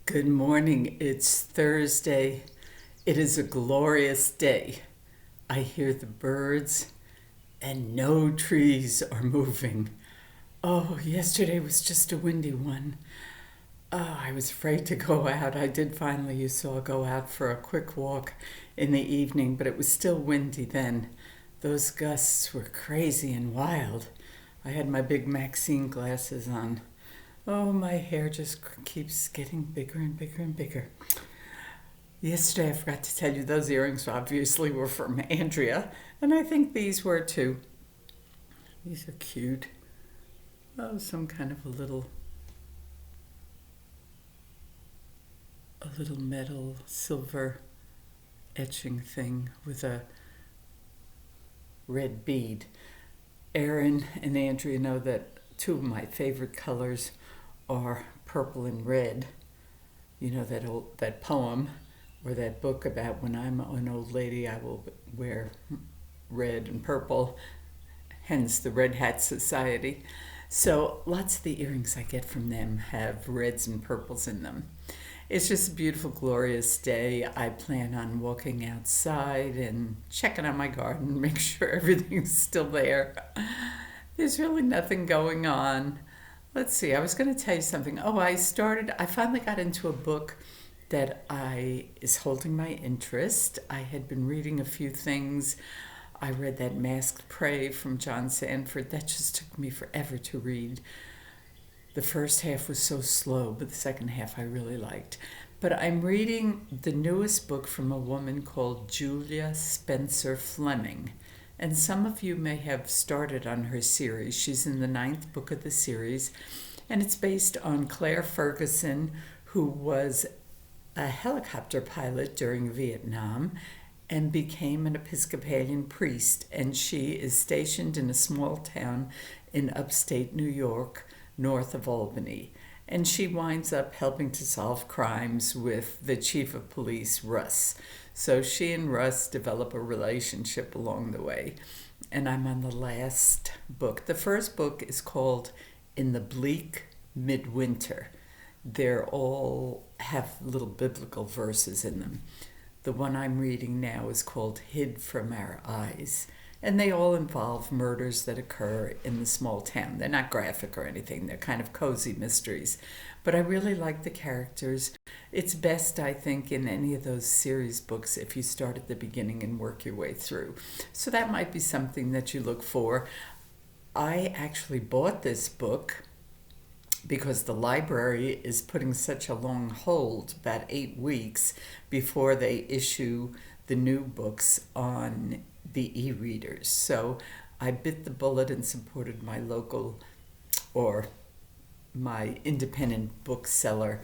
Good morning. It's Thursday. It is a glorious day. I hear the birds and no trees are moving. Oh, yesterday was just a windy one. Oh, I was afraid to go out. I did finally, you saw, go out for a quick walk in the evening, but it was still windy then. Those gusts were crazy and wild. I had my big Maxine glasses on. Oh, my hair just keeps getting bigger and bigger and bigger. Yesterday, I forgot to tell you, those earrings obviously were from Andrea, and I think these were too. These are cute. Oh, some kind of a little metal silver etching thing with a red bead. Erin and Andrea know that two of my favorite colors are purple and red. You know that poem or that book about when I'm an old lady, I will wear red and purple, hence the Red Hat Society. So lots of the earrings I get from them have reds and purples in them. It's just a beautiful, glorious day. I plan on walking outside and checking on my garden, make sure everything's still there. There's really nothing going on. Let's see, I was going to tell you something. Oh, I finally got into a book that is holding my interest. I had been reading a few things. I read that Masked Prey from John Sanford. That just took me forever to read. The first half was so slow, but the second half I really liked. But I'm reading the newest book from a woman called Julia Spencer Fleming. And some of you may have started on her series. She's in the 9th book of the series. And it's based on Claire Ferguson, who was a helicopter pilot during Vietnam and became an Episcopalian priest. And she is stationed in a small town in upstate New York, north of Albany. And she winds up helping to solve crimes with the chief of police, Russ. So she and Russ develop a relationship along the way. And I'm on the last book. The first book is called In the Bleak Midwinter. They're all have little biblical verses in them. The one I'm reading now is called Hid from Our Eyes. And they all involve murders that occur in the small town. They're not graphic or anything. They're kind of cozy mysteries. But I really like the characters. It's best, I think, in any of those series books if you start at the beginning and work your way through. So that might be something that you look for. I actually bought this book because the library is putting such a long hold, about 8 weeks, before they issue the new books on the e-readers. So I bit the bullet and supported my local or my independent bookseller.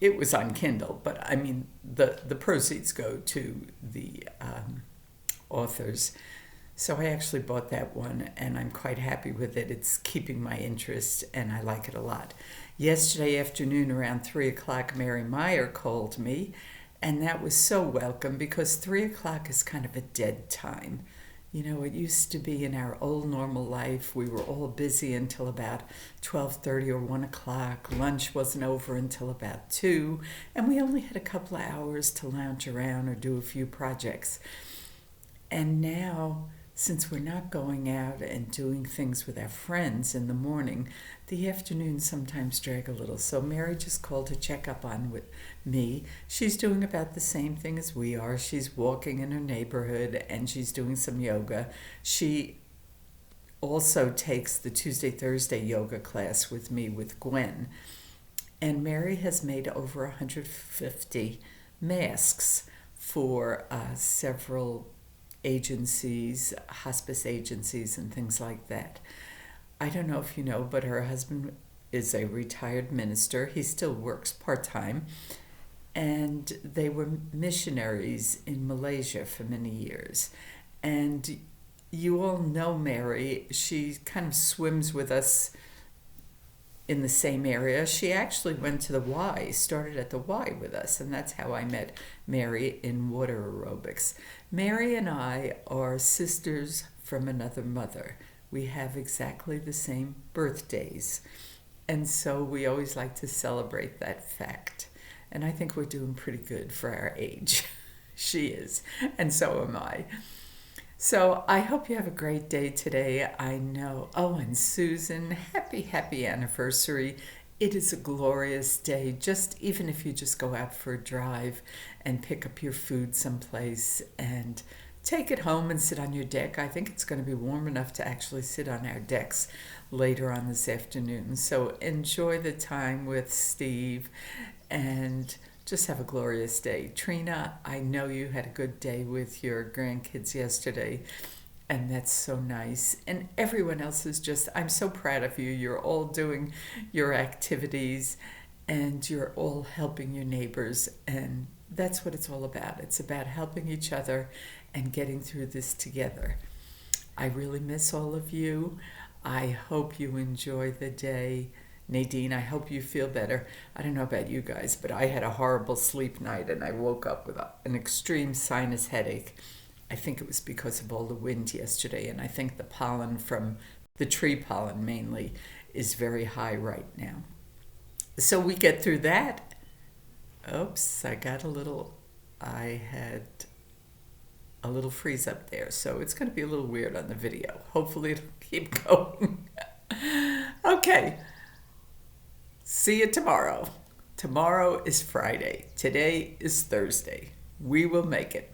It was on Kindle, but I mean the proceeds go to the authors. So I actually bought that one and I'm quite happy with it. It's keeping my interest and I like it a lot. Yesterday afternoon around 3 o'clock, Mary Meyer called me. And that was so welcome because 3 o'clock is kind of a dead time. You know, it used to be in our old normal life, we were all busy until about 12:30 or 1 o'clock. Lunch wasn't over until about 2, and we only had a couple of hours to lounge around or do a few projects. And now, since we're not going out and doing things with our friends in the morning, the afternoons sometimes drag a little. So Mary just called to check up on with me. She's doing about the same thing as we are. She's walking in her neighborhood and she's doing some yoga. She also takes the Tuesday, Thursday yoga class with me with Gwen. And Mary has made over 150 masks for several agencies, hospice agencies, and things like that. I don't know if you know, but her husband is a retired minister. He still works part-time. And they were missionaries in Malaysia for many years. And you all know Mary. She kind of swims with us in the same area. She actually went to the Y, started at the Y with us, and that's how I met Mary in water aerobics. Mary and I are sisters from another mother. We have exactly the same birthdays, and so we always like to celebrate that fact. And I think we're doing pretty good for our age. She is, and so am I. So I hope you have a great day today. I know. Oh, and Susan, happy anniversary. It is a glorious day, just even if you just go out for a drive and pick up your food someplace and take it home and sit on your deck. I think it's going to be warm enough to actually sit on our decks later on this afternoon. So enjoy the time with Steve and just have a glorious day. Trina, I know you had a good day with your grandkids yesterday, and that's so nice. And everyone else is just, I'm so proud of you. You're all doing your activities and you're all helping your neighbors. And that's what it's all about. It's about helping each other and getting through this together. I really miss all of you. I hope you enjoy the day. Nadine, I hope you feel better. I don't know about you guys, but I had a horrible sleep night and I woke up with an extreme sinus headache. I think it was because of all the wind yesterday, and I think the pollen from the tree pollen mainly is very high right now. So we get through that. Oops, I had a little freeze up there, so it's going to be a little weird on the video. Hopefully it'll keep going. Okay. See you tomorrow. Tomorrow is Friday. Today is Thursday. We will make it.